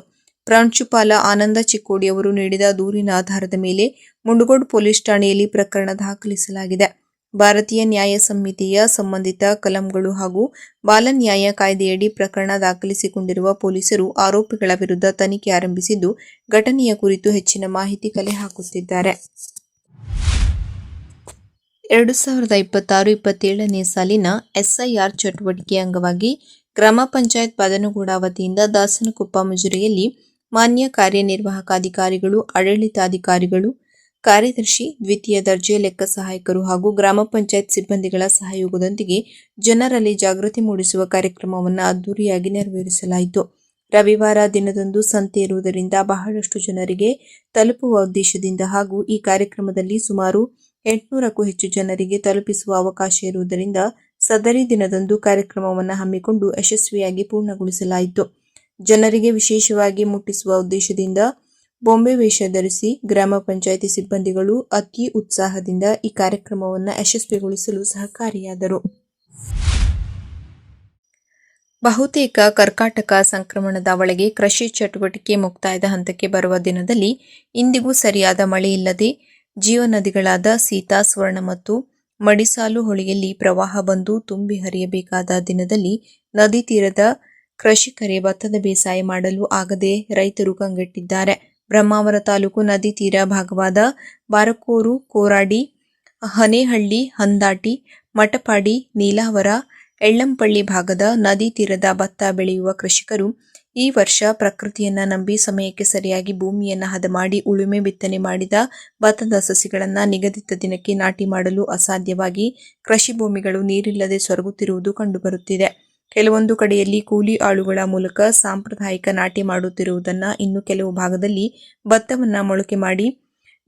ಪ್ರಾಂಶುಪಾಲ ಆನಂದ ಚಿಕ್ಕೋಡಿ ಅವರು ನೀಡಿದ ದೂರಿನ ಆಧಾರದ ಮೇಲೆ ಮುಂಡಗೋಡು ಪೊಲೀಸ್ ಠಾಣೆಯಲ್ಲಿ ಪ್ರಕರಣ ದಾಖಲಿಸಲಾಗಿದೆ. ಭಾರತೀಯ ನ್ಯಾಯ ಸಂಹಿತೆಯ ಸಂಬಂಧಿತ ಕಲಂಗಳು ಹಾಗೂ ಬಾಲ ನ್ಯಾಯ ಕಾಯ್ದೆಯಡಿ ಪ್ರಕರಣ ದಾಖಲಿಸಿಕೊಂಡಿರುವ ಪೊಲೀಸರು ಆರೋಪಿಗಳ ವಿರುದ್ಧ ತನಿಖೆ ಆರಂಭಿಸಿದ್ದು, ಘಟನೆಯ ಕುರಿತು ಹೆಚ್ಚಿನ ಮಾಹಿತಿ ಕಲೆ ಹಾಕುತ್ತಿದ್ದಾರೆ. 2026-27ನೇ ಸಾಲಿನ SIR ಚಟುವಟಿಕೆ ಅಂಗವಾಗಿ ಗ್ರಾಮ ಪಂಚಾಯತ್ ಬದನಗೂಡ ವತಿಯಿಂದ ದಾಸನಕೊಪ್ಪ ಮುಜರೆಯಲ್ಲಿ ಮಾನ್ಯ ಕಾರ್ಯನಿರ್ವಾಹಕ ಅಧಿಕಾರಿಗಳು, ಆಡಳಿತಾಧಿಕಾರಿಗಳು, ಕಾರ್ಯದರ್ಶಿ, ದ್ವಿತೀಯ ದರ್ಜೆ ಲೆಕ್ಕ ಸಹಾಯಕರು ಹಾಗೂ ಗ್ರಾಮ ಪಂಚಾಯತ್ ಸಿಬ್ಬಂದಿಗಳ ಸಹಯೋಗದೊಂದಿಗೆ ಜನರಲ್ಲಿ ಜಾಗೃತಿ ಮೂಡಿಸುವ ಕಾರ್ಯಕ್ರಮವನ್ನು ಅದ್ದೂರಿಯಾಗಿ ನೆರವೇರಿಸಲಾಯಿತು. ರವಿವಾರ ದಿನದಂದು ಸಂತೆ ಇರುವುದರಿಂದ ಬಹಳಷ್ಟು ಜನರಿಗೆ ತಲುಪುವ ಉದ್ದೇಶದಿಂದ ಹಾಗೂ ಈ ಕಾರ್ಯಕ್ರಮದಲ್ಲಿ ಸುಮಾರು 800ಕ್ಕೂ ಹೆಚ್ಚು ಜನರಿಗೆ ತಲುಪಿಸುವ ಅವಕಾಶ ಇರುವುದರಿಂದ ಸದರಿ ದಿನದಂದು ಕಾರ್ಯಕ್ರಮವನ್ನು ಹಮ್ಮಿಕೊಂಡು ಯಶಸ್ವಿಯಾಗಿ ಪೂರ್ಣಗೊಳಿಸಲಾಯಿತು. ಜನರಿಗೆ ವಿಶೇಷವಾಗಿ ಮುಟ್ಟಿಸುವ ಉದ್ದೇಶದಿಂದ ಬೊಂಬೆ ವೇಷ ಧರಿಸಿ ಗ್ರಾಮ ಪಂಚಾಯಿತಿ ಸಿಬ್ಬಂದಿಗಳು ಅತಿ ಉತ್ಸಾಹದಿಂದ ಈ ಕಾರ್ಯಕ್ರಮವನ್ನು ಯಶಸ್ವಿಗೊಳಿಸಲು ಸಹಕಾರಿಯಾದರು. ಬಹುತೇಕ ಕರ್ಕಾಟಕ ಸಂಕ್ರಮಣದ ಒಳಗೆ ಕೃಷಿ ಚಟುವಟಿಕೆ ಮುಕ್ತಾಯದ ಹಂತಕ್ಕೆ ಬರುವ ದಿನದಲ್ಲಿ ಇಂದಿಗೂ ಸರಿಯಾದ ಮಳೆಯಿಲ್ಲದೆ ಜೀವನದಿಗಳಾದ ಸೀತಾ, ಸ್ವರ್ಣ ಮತ್ತು ಮಡಿಸಾಲು ಹೊಳೆಯಲ್ಲಿ ಪ್ರವಾಹ ಬಂದು ತುಂಬಿ ಹರಿಯಬೇಕಾದ ದಿನದಲ್ಲಿ ನದಿ ತೀರದ ಕೃಷಿಕರೇ ಭತ್ತದ ಬೇಸಾಯ ಮಾಡಲು ಆಗದೆ ರೈತರು ಕಂಗೆಟ್ಟಿದ್ದಾರೆ. ಬ್ರಹ್ಮಾವರ ತಾಲೂಕು ನದಿ ತೀರ ಭಾಗವಾದ ಬಾರಕೋರು, ಕೋರಾಡಿ, ಹನೇಹಳ್ಳಿ, ಹಂದಾಟಿ, ಮಟಪಾಡಿ, ನೀಲಾವರ, ಎಳ್ಳಂಪಳ್ಳಿ ಭಾಗದ ನದಿ ತೀರದ ಭತ್ತ ಬೆಳೆಯುವ ಕೃಷಿಕರು ಈ ವರ್ಷ ಪ್ರಕೃತಿಯನ್ನ ನಂಬಿ ಸಮಯಕ್ಕೆ ಸರಿಯಾಗಿ ಭೂಮಿಯನ್ನ ಹದ ಮಾಡಿ ಉಳುಮೆ ಬಿತ್ತನೆ ಮಾಡಿದ ಭತ್ತದ ಸಸಿಗಳನ್ನ ನಿಗದಿತ ದಿನಕ್ಕೆ ನಾಟಿ ಮಾಡಲು ಅಸಾಧ್ಯವಾಗಿ ಕೃಷಿ ಭೂಮಿಗಳು ನೀರಿಲ್ಲದೆ ಸೊರಗುತ್ತಿರುವುದು ಕಂಡುಬರುತ್ತಿದೆ. ಕೆಲವೊಂದು ಕಡೆಯಲ್ಲಿ ಕೂಲಿ ಆಳುಗಳ ಮೂಲಕ ಸಾಂಪ್ರದಾಯಿಕ ನಾಟಿ ಮಾಡುತ್ತಿರುವುದನ್ನ, ಇನ್ನು ಕೆಲವು ಭಾಗದಲ್ಲಿ ಭತ್ತವನ್ನ ಮೊಳಕೆ ಮಾಡಿ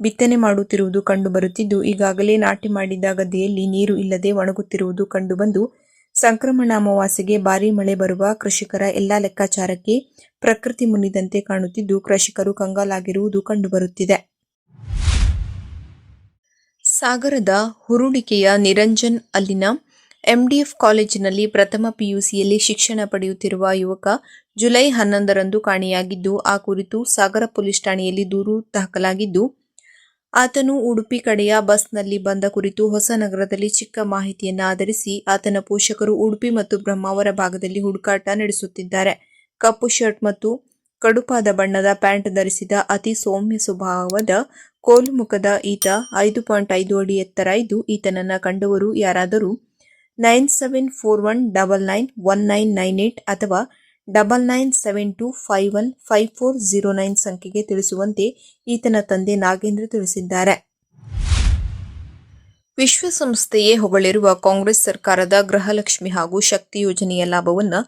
ಬಿತ್ತನೆ ಮಾಡುತ್ತಿರುವುದು ಕಂಡುಬರುತ್ತಿದ್ದು, ಈಗಾಗಲೇ ನಾಟಿ ಮಾಡಿದ ಗದ್ದೆಯಲ್ಲಿ ನೀರು ಇಲ್ಲದೆ ಒಣಗುತ್ತಿರುವುದು ಕಂಡುಬಂದು ಸಂಕ್ರಮಣ ಅಮಾವಾಸ್ಯೆಗೆ ಭಾರೀ ಮಳೆ ಬರುವ ಕೃಷಿಕರ ಎಲ್ಲಾ ಲೆಕ್ಕಾಚಾರಕ್ಕೆ ಪ್ರಕೃತಿ ಮುನ್ನಿದಂತೆ ಕಾಣುತ್ತಿದ್ದು, ಕೃಷಿಕರು ಕಂಗಾಲಾಗಿರುವುದು ಕಂಡುಬರುತ್ತಿದೆ. ಸಾಗರದ ಹುರುಳಿಕೆಯ ನಿರಂಜನ್ ಅಲ್ಲಿನ ಎಂಡಿಎಫ್ ಕಾಲೇಜಿನಲ್ಲಿ ಪ್ರಥಮ ಪಿಯುಸಿಯಲ್ಲಿ ಶಿಕ್ಷಣ ಪಡೆಯುತ್ತಿರುವ ಯುವಕ ಜುಲೈ 11ರಂದು ಕಾಣೆಯಾಗಿದ್ದು, ಆ ಕುರಿತು ಸಾಗರ ಪೊಲೀಸ್ ಠಾಣೆಯಲ್ಲಿ ದೂರು ದಾಖಲಾಗಿದ್ದು, ಆತನು ಉಡುಪಿ ಕಡೆಯ ಬಸ್ನಲ್ಲಿ ಬಂದ ಕುರಿತು ಹೊಸನಗರದಲ್ಲಿ ಚಿಕ್ಕ ಮಾಹಿತಿಯನ್ನು ಆಧರಿಸಿ ಆತನ ಪೋಷಕರು ಉಡುಪಿ ಮತ್ತು ಬ್ರಹ್ಮಾವರ ಭಾಗದಲ್ಲಿ ಹುಡುಕಾಟ ನಡೆಸುತ್ತಿದ್ದಾರೆ. ಕಪ್ಪು ಶರ್ಟ್ ಮತ್ತು ಕಡುಪಾದ ಬಣ್ಣದ ಪ್ಯಾಂಟ್ ಧರಿಸಿದ ಅತಿ ಸೌಮ್ಯ ಸ್ವಭಾವದ ಕೋಲು ಮುಖದ ಈತ 5.5 ಅಡಿ ಎತ್ತರ ಇದ್ದು, ಈತನನ್ನ ಕಂಡವರು ಯಾರಾದರೂ 9741991998 ಅಥವಾ 9972515409 ಸಂಖ್ಯೆಗೆ ತಿಳಿಸುವಂತೆ ಈತನ ತಂದೆ ನಾಗೇಂದ್ರ ತಿಳಿಸಿದ್ದಾರೆ. ವಿಶ್ವಸಂಸ್ಥೆಯೇ ಹೊಗಳಿರುವ ಕಾಂಗ್ರೆಸ್ ಸರ್ಕಾರದ ಗೃಹಲಕ್ಷ್ಮಿ ಹಾಗೂ ಶಕ್ತಿ ಯೋಜನೆಯ ಲಾಭವನ್ನು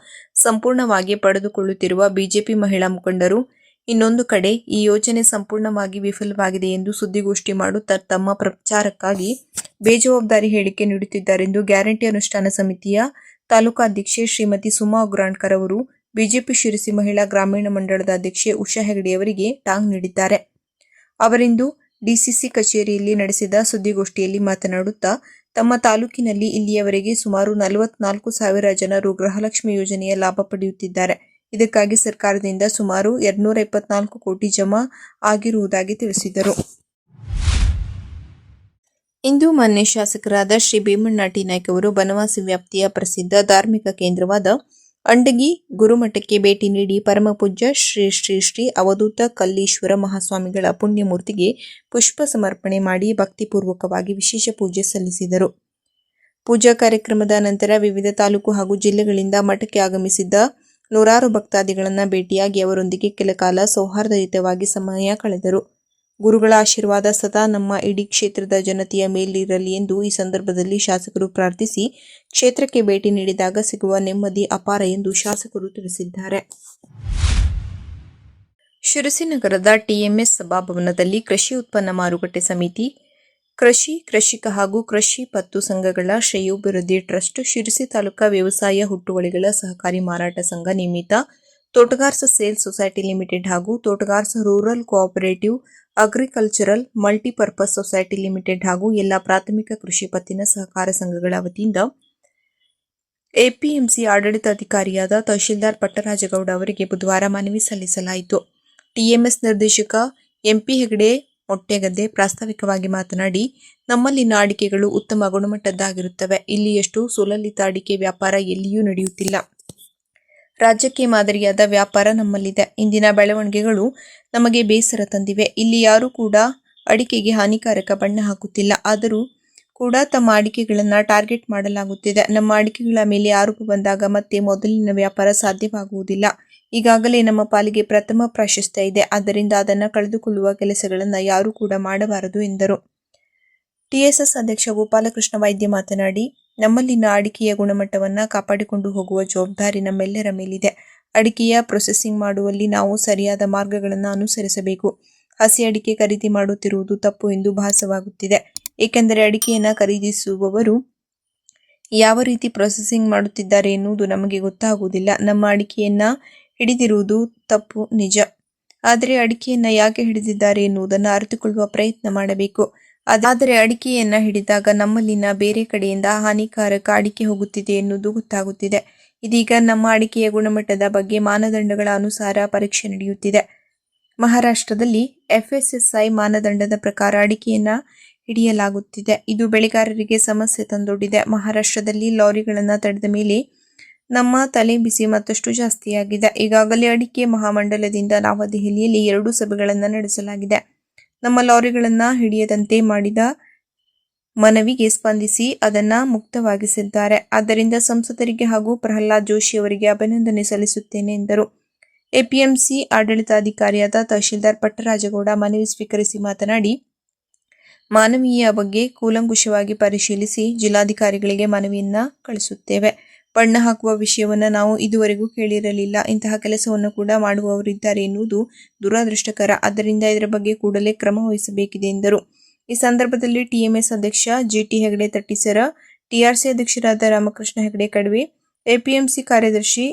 ಸಂಪೂರ್ಣವಾಗಿ ಪಡೆದುಕೊಳ್ಳುತ್ತಿರುವ ಬಿಜೆಪಿ ಮಹಿಳಾ ಮುಖಂಡರು ಇನ್ನೊಂದು ಕಡೆ ಈ ಯೋಜನೆ ಸಂಪೂರ್ಣವಾಗಿ ವಿಫಲವಾಗಿದೆ ಎಂದು ಸುದ್ದಿಗೋಷ್ಠಿ ಮಾಡುತ್ತಾ ತಮ್ಮ ಪ್ರಚಾರಕ್ಕಾಗಿ ಬೇಜವಾಬ್ದಾರಿ ಹೇಳಿಕೆ ನೀಡುತ್ತಿದ್ದಾರೆಂದು ಗ್ಯಾರಂಟಿ ಅನುಷ್ಠಾನ ಸಮಿತಿಯ ತಾಲೂಕಾಧ್ಯಕ್ಷೆ ಶ್ರೀಮತಿ ಸುಮಾ ಉಗ್ರಾಣ್ಕರ್ ಅವರು ಬಿಜೆಪಿ ಶಿರಸಿ ಮಹಿಳಾ ಗ್ರಾಮೀಣ ಮಂಡಳದ ಅಧ್ಯಕ್ಷೆ ಉಷಾ ಹೆಗಡೆಯವರಿಗೆ ಟಾಂಗ್ ನೀಡಿದ್ದಾರೆ. ಅವರಿಂದು ಡಿಸಿಸಿ ಕಚೇರಿಯಲ್ಲಿ ನಡೆಸಿದ ಸುದ್ದಿಗೋಷ್ಠಿಯಲ್ಲಿ ಮಾತನಾಡುತ್ತಾ, ತಮ್ಮ ತಾಲೂಕಿನಲ್ಲಿ ಇಲ್ಲಿಯವರೆಗೆ ಸುಮಾರು 44,000 ಜನರು ಗೃಹಲಕ್ಷ್ಮಿ ಯೋಜನೆಯ ಲಾಭ ಪಡೆಯುತ್ತಿದ್ದಾರೆ. ಇದಕ್ಕಾಗಿ ಸರ್ಕಾರದಿಂದ ಸುಮಾರು 224 ಕೋಟಿ ಜಮಾ ಆಗಿರುವುದಾಗಿ ತಿಳಿಸಿದರು. ಇಂದು ಮಾನ್ಯ ಶಾಸಕರಾದ ಶ್ರೀ ಭೀಮಣ್ಣ ಟಿ ನಾಯ್ಕ ಅವರು ಬನವಾಸಿ ವ್ಯಾಪ್ತಿಯ ಪ್ರಸಿದ್ಧ ಧಾರ್ಮಿಕ ಕೇಂದ್ರವಾದ ಅಂಡಗಿ ಗುರುಮಠಕ್ಕೆ ಭೇಟಿ ನೀಡಿ ಪರಮಪೂಜ್ಯ ಶ್ರೀ ಶ್ರೀ ಶ್ರೀ ಅವಧೂತ ಕಲ್ಲೀಶ್ವರ ಮಹಾಸ್ವಾಮಿಗಳ ಪುಣ್ಯಮೂರ್ತಿಗೆ ಪುಷ್ಪ ಸಮರ್ಪಣೆ ಮಾಡಿ ಭಕ್ತಿಪೂರ್ವಕವಾಗಿ ವಿಶೇಷ ಪೂಜೆ ಸಲ್ಲಿಸಿದರು. ಪೂಜಾ ಕಾರ್ಯಕ್ರಮದ ನಂತರ ವಿವಿಧ ತಾಲೂಕು ಹಾಗೂ ಜಿಲ್ಲೆಗಳಿಂದ ಮಠಕ್ಕೆ ಆಗಮಿಸಿದ್ದ ನೂರಾರು ಭಕ್ತಾದಿಗಳನ್ನು ಭೇಟಿಯಾಗಿ ಅವರೊಂದಿಗೆ ಕೆಲಕಾಲ ಸೌಹಾರ್ದಯುತವಾಗಿ ಸಮಯ ಕಳೆದರು. ಗುರುಗಳ ಆಶೀರ್ವಾದ ಸದಾ ನಮ್ಮ ಇಡೀ ಕ್ಷೇತ್ರದ ಜನತೆಯ ಮೇಲಿರಲಿ ಎಂದು ಈ ಸಂದರ್ಭದಲ್ಲಿ ಶಾಸಕರು ಪ್ರಾರ್ಥಿಸಿ, ಕ್ಷೇತ್ರಕ್ಕೆ ಭೇಟಿ ನೀಡಿದಾಗ ಸಿಗುವ ನೆಮ್ಮದಿ ಅಪಾರ ಎಂದು ಶಾಸಕರು ತಿಳಿಸಿದ್ದಾರೆ. ಶಿರಸಿ ನಗರದ ಟಿಎಂಎಸ್ ಸಭಾಭವನದಲ್ಲಿ ಕೃಷಿ ಉತ್ಪನ್ನ ಮಾರುಕಟ್ಟೆ ಸಮಿತಿ, ಕೃಷಿ, ಕೃಷಿಕ ಹಾಗೂ ಕೃಷಿ ಪತ್ತು ಸಂಘಗಳ ಶ್ರೇಯೋಭಿವೃದ್ಧಿ ಟ್ರಸ್ಟ್, ಶಿರಸಿ ತಾಲೂಕಾ ವ್ಯವಸಾಯ ಹುಟ್ಟುವಳಿಗಳ ಸಹಕಾರಿ ಮಾರಾಟ ಸಂಘ ನಿಯಮಿತ, ತೋಟಗಾರ್ಸ್ ಸೇಲ್ಸ್ ಸೊಸೈಟಿ ಲಿಮಿಟೆಡ್ ಹಾಗೂ Totgars rural cooperative agricultural multipurpose society limited ಹಾಗೂ ಎಲ್ಲ ಪ್ರಾಥಮಿಕ ಕೃಷಿ ಪತ್ತಿನ ಸಹಕಾರ ಸಂಘಗಳ ವತಿಯಿಂದ ಎಪಿಎಂಸಿ ಆಡಳಿತಾಧಿಕಾರಿಯಾದ ತಹಶೀಲ್ದಾರ್ ಪಟ್ಟರಾಜಗೌಡ ಅವರಿಗೆ ಬುಧವಾರ ಮನವಿ ಸಲ್ಲಿಸಲಾಯಿತು. ಟಿಎಂಎಸ್ ನಿರ್ದೇಶಕ ಎಂಪಿ ಹೆಗಡೆ ಮೊಟ್ಟೆಗದ್ದೆ ಪ್ರಾಸ್ತಾವಿಕವಾಗಿ ಮಾತನಾಡಿ, ನಮ್ಮಲ್ಲಿನ ಅಡಿಕೆಗಳು ಉತ್ತಮ ಗುಣಮಟ್ಟದ್ದಾಗಿರುತ್ತವೆ. ಇಲ್ಲಿಯಷ್ಟು ಸುಲಲಿತ ಅಡಿಕೆ ವ್ಯಾಪಾರ ಎಲ್ಲಿಯೂ ನಡೆಯುತ್ತಿಲ್ಲ. ರಾಜ್ಯಕ್ಕೆ ಮಾದರಿಯಾದ ವ್ಯಾಪಾರ ನಮ್ಮಲ್ಲಿದೆ. ಇಂದಿನ ಬೆಳವಣಿಗೆಗಳು ನಮಗೆ ಬೇಸರ ತಂದಿವೆ. ಇಲ್ಲಿ ಯಾರೂ ಕೂಡ ಅಡಿಕೆಗೆ ಹಾನಿಕಾರಕ ಬಣ್ಣ ಹಾಕುತ್ತಿಲ್ಲ. ಆದರೂ ಕೂಡ ತಮ್ಮ ಅಡಿಕೆಗಳನ್ನು ಟಾರ್ಗೆಟ್ ಮಾಡಲಾಗುತ್ತಿದೆ. ನಮ್ಮ ಅಡಿಕೆಗಳ ಮೇಲೆ ಆರೋಪ ಬಂದಾಗ ಮತ್ತೆ ಮೊದಲಿನ ವ್ಯಾಪಾರ ಸಾಧ್ಯವಾಗುವುದಿಲ್ಲ. ಈಗಾಗಲೇ ನಮ್ಮ ಪಾಲಿಗೆ ಪ್ರಥಮ ಪ್ರಾಶಸ್ತ್ಯ ಇದೆ. ಆದ್ದರಿಂದ ಅದನ್ನು ಕಳೆದುಕೊಳ್ಳುವ ಕೆಲಸಗಳನ್ನು ಯಾರೂ ಕೂಡ ಮಾಡಬಾರದು ಎಂದರು. ಟಿಎಸ್ಎಸ್ ಅಧ್ಯಕ್ಷ ಗೋಪಾಲಕೃಷ್ಣ ವೈದ್ಯ ಮಾತನಾಡಿ, ನಮ್ಮಲ್ಲಿನ ಅಡಿಕೆಯ ಗುಣಮಟ್ಟವನ್ನು ಕಾಪಾಡಿಕೊಂಡು ಹೋಗುವ ಜವಾಬ್ದಾರಿ ನಮ್ಮೆಲ್ಲರ ಮೇಲಿದೆ. ಅಡಿಕೆಯ ಪ್ರೊಸೆಸಿಂಗ್ ಮಾಡುವಲ್ಲಿ ನಾವು ಸರಿಯಾದ ಮಾರ್ಗಗಳನ್ನು ಅನುಸರಿಸಬೇಕು. ಹಸಿ ಅಡಿಕೆ ಖರೀದಿ ಮಾಡುತ್ತಿರುವುದು ತಪ್ಪು ಎಂದು ಭಾಸವಾಗುತ್ತಿದೆ. ಏಕೆಂದರೆ ಅಡಿಕೆಯನ್ನು ಖರೀದಿಸುವವರು ಯಾವ ರೀತಿ ಪ್ರೊಸೆಸಿಂಗ್ ಮಾಡುತ್ತಿದ್ದಾರೆ ಎನ್ನುವುದು ನಮಗೆ ಗೊತ್ತಾಗುವುದಿಲ್ಲ. ನಮ್ಮ ಅಡಿಕೆಯನ್ನು ಹಿಡಿದಿರುವುದು ತಪ್ಪು ನಿಜ. ಆದರೆ ಅಡಿಕೆಯನ್ನು ಯಾಕೆ ಹಿಡಿದಿದ್ದಾರೆ ಎನ್ನುವುದನ್ನು ಅರಿತುಕೊಳ್ಳುವ ಪ್ರಯತ್ನ ಮಾಡಬೇಕು. ಆದರೆ ಅಡಿಕೆಯನ್ನು ಹಿಡಿದಾಗ ನಮ್ಮಲ್ಲಿನ ಬೇರೆ ಕಡೆಯಿಂದ ಹಾನಿಕಾರಕ ಅಡಿಕೆ ಹೋಗುತ್ತಿದೆ ಎನ್ನುವುದು ಗೊತ್ತಾಗುತ್ತಿದೆ. ಇದೀಗ ನಮ್ಮ ಅಡಿಕೆಯ ಗುಣಮಟ್ಟದ ಬಗ್ಗೆ ಮಾನದಂಡಗಳ ಅನುಸಾರ ಪರೀಕ್ಷೆ ನಡೆಯುತ್ತಿದೆ. ಮಹಾರಾಷ್ಟ್ರದಲ್ಲಿ FSSAI ಮಾನದಂಡದ ಪ್ರಕಾರ ಅಡಿಕೆಯನ್ನು ಹಿಡಿಯಲಾಗುತ್ತಿದೆ. ಇದು ಬೆಳೆಗಾರರಿಗೆ ಸಮಸ್ಯೆ ತಂದೊಡ್ಡಿದೆ. ಮಹಾರಾಷ್ಟ್ರದಲ್ಲಿ ಲಾರಿಗಳನ್ನು ತಡೆದ ಮೇಲೆ ನಮ್ಮ ತಲೆ ಬಿಸಿ ಮತ್ತಷ್ಟು ಜಾಸ್ತಿಯಾಗಿದೆ. ಈಗಾಗಲೇ ಅಡಿಕೆ ಮಹಾಮಂಡಲದಿಂದ ನವದೆಹಲಿಯಲ್ಲಿ 2 ಸಭೆಗಳನ್ನು ನಡೆಸಲಾಗಿದೆ. ನಮ್ಮ ಲಾರಿಗಳನ್ನ ಹಿಡಿಯದಂತೆ ಮಾಡಿದ ಮನವಿಗೆ ಸ್ಪಂದಿಸಿ ಅದನ್ನ ಮುಕ್ತವಾಗಿಸಿದ್ದಾರೆ. ಆದ್ದರಿಂದ ಸಂಸದರಿಗೆ ಹಾಗೂ ಪ್ರಹ್ಲಾದ್ ಜೋಶಿ ಅವರಿಗೆ ಅಭಿನಂದನೆ ಸಲ್ಲಿಸುತ್ತೇನೆ ಎಂದರು. ಎಪಿಎಂಸಿ ಆಡಳಿತಾಧಿಕಾರಿಯಾದ ತಹಶೀಲ್ದಾರ್ ಪಟ್ಟರಾಜಗೌಡ ಮನವಿ ಸ್ವೀಕರಿಸಿ ಮಾತನಾಡಿ, ಮಾನವೀಯ ಬಗ್ಗೆ ಕೂಲಂಕುಷವಾಗಿ ಪರಿಶೀಲಿಸಿ ಜಿಲ್ಲಾಧಿಕಾರಿಗಳಿಗೆ ಮನವಿಯನ್ನ ಕಳಿಸುತ್ತೇವೆ. ಬಣ್ಣ ಹಾಕುವ ವಿಷಯವನ್ನ ನಾವು ಇದುವರೆಗೂ ಕೇಳಿರಲಿಲ್ಲ. ಇಂತಹ ಕೆಲಸವನ್ನು ಕೂಡ ಮಾಡುವವರಿದ್ದಾರೆ ಎನ್ನುವುದು ದುರದೃಷ್ಟಕರ. ಆದ್ದರಿಂದ ಇದರ ಬಗ್ಗೆ ಕೂಡಲೇ ಕ್ರಮ ವಹಿಸಬೇಕಿದೆ ಎಂದರು. ಈ ಸಂದರ್ಭದಲ್ಲಿ ಟಿಎಂಎಸ್ ಅಧ್ಯಕ್ಷ ಜಿಟಿ ಹೆಗಡೆ ತಟ್ಟಿಸರ, ಟಿಆರ್ಸಿ ಅಧ್ಯಕ್ಷರಾದ ರಾಮಕೃಷ್ಣ ಹೆಗಡೆ ಕಡವೆ, ಎಪಿಎಂಸಿ ಕಾರ್ಯದರ್ಶಿ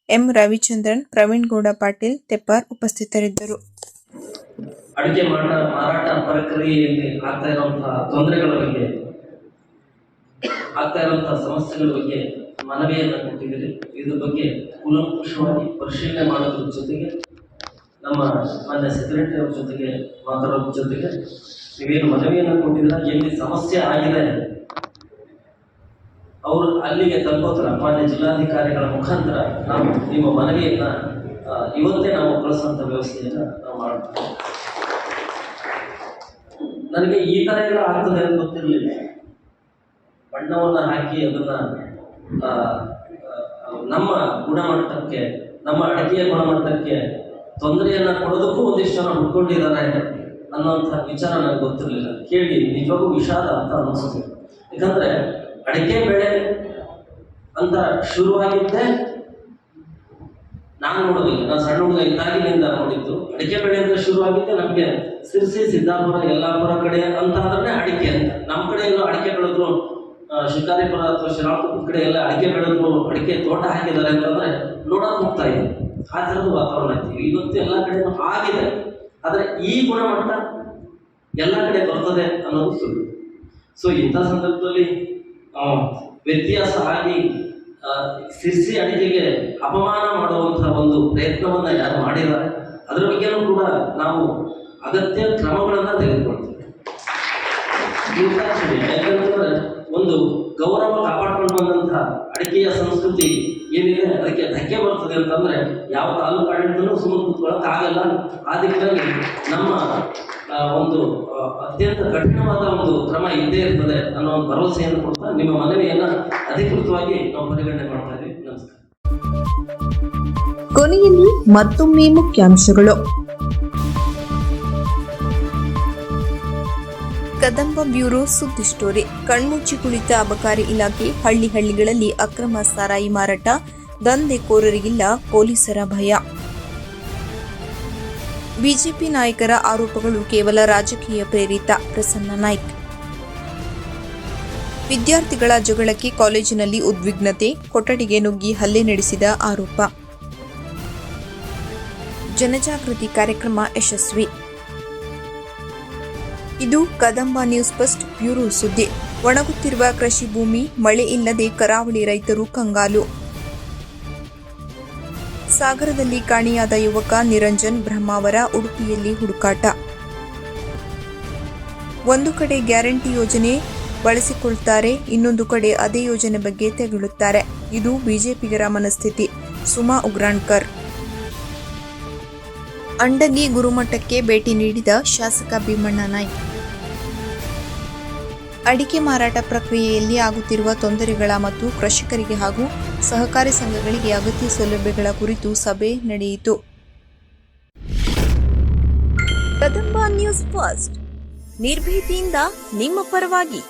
ಎಂ ರವಿಚಂದ್ರನ್, ಪ್ರವೀಣ್ ಗೌಡ ಪಾಟೀಲ್ ತೆಪ್ಪಾರ್ ಉಪಸ್ಥಿತರಿದ್ದರು. ಅಡಿಕೆ ಮಾರಾಟ ಪ್ರಕ್ರಿಯೆಯಲ್ಲಿ ಆಗ್ತಾ ಇರುವಂತಹ ತೊಂದರೆಗಳ ಬಗ್ಗೆ, ಆಗ್ತಾ ಇರುವಂತಹ ಸಮಸ್ಯೆಗಳ ಬಗ್ಗೆ ಮನವಿಯನ್ನು ಕೊಟ್ಟಿದ್ದೀರಿ. ಇದ್ರ ಬಗ್ಗೆ ಕೂಲಂಕುಷವಾಗಿ ಪರಿಶೀಲನೆ ಮಾಡೋದ್ರ ಜೊತೆಗೆ ನಮ್ಮ ಮಾನ್ಯ ಸೆಕ್ರೆಟರಿ ಅವ್ರ ಜೊತೆಗೆ ಮಾತಾಡೋದ್ರ ಜೊತೆಗೆ ನೀವೇನು ಮನವಿಯನ್ನು ಕೊಟ್ಟಿದ್ದೀರ, ಎಲ್ಲಿ ಸಮಸ್ಯೆ ಆಗಿದೆ ಅವರು ಅಲ್ಲಿಗೆ ತಲುಪೋತರ ಮಾನ್ಯ ಜಿಲ್ಲಾಧಿಕಾರಿಗಳ ಮುಖಾಂತರ ನಾವು ನಿಮ್ಮ ಮನವಿಯನ್ನ ಇವತ್ತೇ ನಾವು ಕಳಿಸುವಂತ ವ್ಯವಸ್ಥೆಯನ್ನ ನಾವು ಮಾಡ್ತೀವಿ. ನನಗೆ ಈ ತರ ಎಲ್ಲ ಆಗ್ತದೆ ಅಂತ ಗೊತ್ತಿರಲಿಲ್ಲ. ಬಣ್ಣವನ್ನು ಹಾಕಿ ಅದನ್ನ ನಮ್ಮ ಗುಣಮಟ್ಟಕ್ಕೆ, ನಮ್ಮ ಅಡಿಕೆಯ ಗುಣಮಟ್ಟಕ್ಕೆ ತೊಂದರೆಯನ್ನ ಕೊಡೋದಕ್ಕೂ ಒಂದಿಷ್ಟು ಜನ ಹುಡ್ಕೊಂಡಿದ್ದಾರೆ ಅನ್ನೋಂಥ ವಿಚಾರ ನನಗೆ ಗೊತ್ತಿರಲಿಲ್ಲ. ಕೇಳಿ ನಿಜವಾಗೂ ವಿಷಾದ ಅಂತ ಅನ್ನಿಸ್ತು. ಯಾಕಂದ್ರೆ ಅಡಿಕೆ ಬೆಳೆ ಅಂತ ಶುರುವಾಗಿದ್ದೆ ನಾನು ನೋಡೋದಿಲ್ಲ. ನಾನು ಸಣ್ಣ ಹುಡುಗ ಇದ್ದಾಗಿನಿಂದ ನೋಡಿದ್ದು ಅಡಿಕೆ ಬೆಳೆ ಅಂತ ಶುರುವಾಗಿದ್ದೆ ನಮಗೆ ಸಿರ್ಸಿ, ಸಿದ್ದಾಪುರ, ಯಲ್ಲಾಪುರ ಕಡೆ ಅಂತ ಆದ್ರೆ ಅಡಿಕೆ ಅಂತ. ನಮ್ಮ ಕಡೆ ಎಲ್ಲ ಅಡಿಕೆ ಬೆಳೆದ್ರು, ಶಿಕಾರಿಪುರ ಅಥವಾ ಶ್ರೀರಾಮಪುರ ಕಡೆ ಎಲ್ಲ ಅಡಿಕೆ ಬೆಳೆದ್ರು, ಅಡಿಕೆ ತೋಟ ಹಾಕಿದ್ದಾರೆ ಅಂತಂದ್ರೆ ನೋಡಕ್ ಹೋಗ್ತಾ ಇದೆ. ಆ ಥರದ ವಾತಾವರಣ ಐತಿ. ಇವತ್ತು ಎಲ್ಲ ಕಡೆ ಆಗಿದೆ. ಆದರೆ ಈ ಗುಣಮಟ್ಟ ಎಲ್ಲ ಕಡೆ ಬರ್ತದೆ ಅನ್ನೋದು ಸುಳ್ಳು. ಸೊ ಇಂಥ ಸಂದರ್ಭದಲ್ಲಿ ವ್ಯತ್ಯಾಸ ಆಗಿ ಸಿರ್ಸಿ ಅಡಿಕೆಗೆ ಅಪಮಾನ ಮಾಡುವಂತಹ ಒಂದು ಪ್ರಯತ್ನವನ್ನ ಯಾರು ಮಾಡಿದ್ದಾರೆ ಅದರ ಬಗ್ಗೆನೂ ಕೂಡ ನಾವು ಅಗತ್ಯ ಕ್ರಮಗಳನ್ನ ತೆಗೆದುಕೊಳ್ತೇವೆ. ಯಾಕಂತಂದ್ರೆ ಒಂದು ಗೌರವ ಕಾಪಾಡ್ಕೊಂಡು ಬಂದಂತಹ ಅಡಿಕೆಯ ಸಂಸ್ಕೃತಿ ಏನಿದೆ ಅದಕ್ಕೆ ಧಕ್ಕೆ ಬರ್ತದೆ ಅಂತಂದ್ರೆ ಯಾವ ತಾಲೂಕು ಆಡಳಿತನೂ ಸುಮ್ಮನೆ ಕೂತ್ಕೊಳ್ಳೋಕೆ ಆಗಲ್ಲ. ಆ ದಿಕ್ಕಿನಲ್ಲಿ ನಮ್ಮ ಒಂದು ಅತ್ಯಂತ ಕಠಿಣವಾದ ಒಂದು ಕ್ರಮ ಇದ್ದೇ ಇರ್ತದೆ ಅನ್ನೋ ಒಂದು ಭರವಸೆಯನ್ನು ಕೊಡ್ತಾ ನಿಮ್ಮ ಮನವಿಯನ್ನ ಅಧಿಕೃತವಾಗಿ ನಾವು ಪರಿಗಣನೆ ಮಾಡ್ತಾ ಇದ್ದೀವಿ. ನಮಸ್ಕಾರ. ಕೊನೆಯಲ್ಲಿ ಮತ್ತೊಮ್ಮೆ ಮುಖ್ಯಾಂಶಗಳು. ಕದಂಬ ಬ್ಯೂರೋ ಸುದ್ದಿ ಸ್ಟೋರಿ. ಕಣ್ಮುಚ್ಚಿ ಕುಳಿತ ಅಬಕಾರಿ ಇಲಾಖೆ. ಹಳ್ಳಿಗಳಲ್ಲಿ ಅಕ್ರಮ ಸಾರಾಯಿ ಮಾರಾಟ. ದಂಧೆಕೋರರಿಗಿಲ್ಲ ಪೊಲೀಸರ ಭಯ. ಬಿಜೆಪಿ ನಾಯಕರ ಆರೋಪಗಳು ಕೇವಲ ರಾಜಕೀಯ ಪ್ರೇರಿತ. ಪ್ರಸನ್ನ ನಾಯ್ಕ್. ವಿದ್ಯಾರ್ಥಿಗಳ ಜಗಳಕ್ಕೆ ಕಾಲೇಜಿನಲ್ಲಿ ಉದ್ವಿಗ್ನತೆ. ಕೊಠಡಿಗೆ ನುಗ್ಗಿ ಹಲ್ಲೆ ನಡೆಸಿದ ಆರೋಪ. ಜನಜಾಗೃತಿ ಕಾರ್ಯಕ್ರಮ ಯಶಸ್ವಿ. ಇದು ಕದಂಬ ನ್ಯೂಸ್ ಫಸ್ಟ್ ಬ್ಯೂರೋ ಸುದ್ದಿ. ಒಣಗುತ್ತಿರುವ ಕೃಷಿ ಭೂಮಿ, ಮಳೆ ಇಲ್ಲದೆ ಕರಾವಳಿ ರೈತರು ಕಂಗಾಲು. ಸಾಗರದಲ್ಲಿ ಕಾಣೆಯಾದ ಯುವಕ ನಿರಂಜನ್ ಬ್ರಹ್ಮಾವರ. ಉಡುಪಿಯಲ್ಲಿ ಹುಡುಕಾಟ. ಒಂದು ಕಡೆ ಗ್ಯಾರಂಟಿ ಯೋಜನೆ ಬಳಸಿಕೊಳ್ತಾರೆ, ಇನ್ನೊಂದು ಕಡೆ ಅದೇ ಯೋಜನೆ ಬಗ್ಗೆ ತೆಗಳುತ್ತಾರೆ. ಇದು ಬಿಜೆಪಿಗರ ಮನಸ್ಥಿತಿ. ಸುಮಾ ಉಗ್ರಾಣ್ಕರ್. ಅಂಡಗಿ ಗುರುಮಠಕ್ಕೆ ಭೇಟಿ ನೀಡಿದ ಶಾಸಕ ಭೀಮಣ್ಣ ನಾಯ್ಕ್. ಅಡಿಕೆ ಮಾರಾಟ ಪ್ರಕ್ರಿಯೆಯಲ್ಲಿ ಆಗುತ್ತಿರುವ ತೊಂದರೆಗಳ ಮತ್ತು ಕೃಷಿಕರಿಗೆ ಹಾಗೂ ಸಹಕಾರಿ ಸಂಘಗಳಿಗೆ ಅಗತ್ಯ ಸೌಲಭ್ಯಗಳ ಕುರಿತು ಸಭೆ ನಡೆಯಿತು. ಕದಂಬ ನ್ಯೂಸ್ ಫಸ್ಟ್, ನಿರ್ಭೀತಿಯಿಂದ ನಿಮ್ಮ ಪರವಾಗಿ.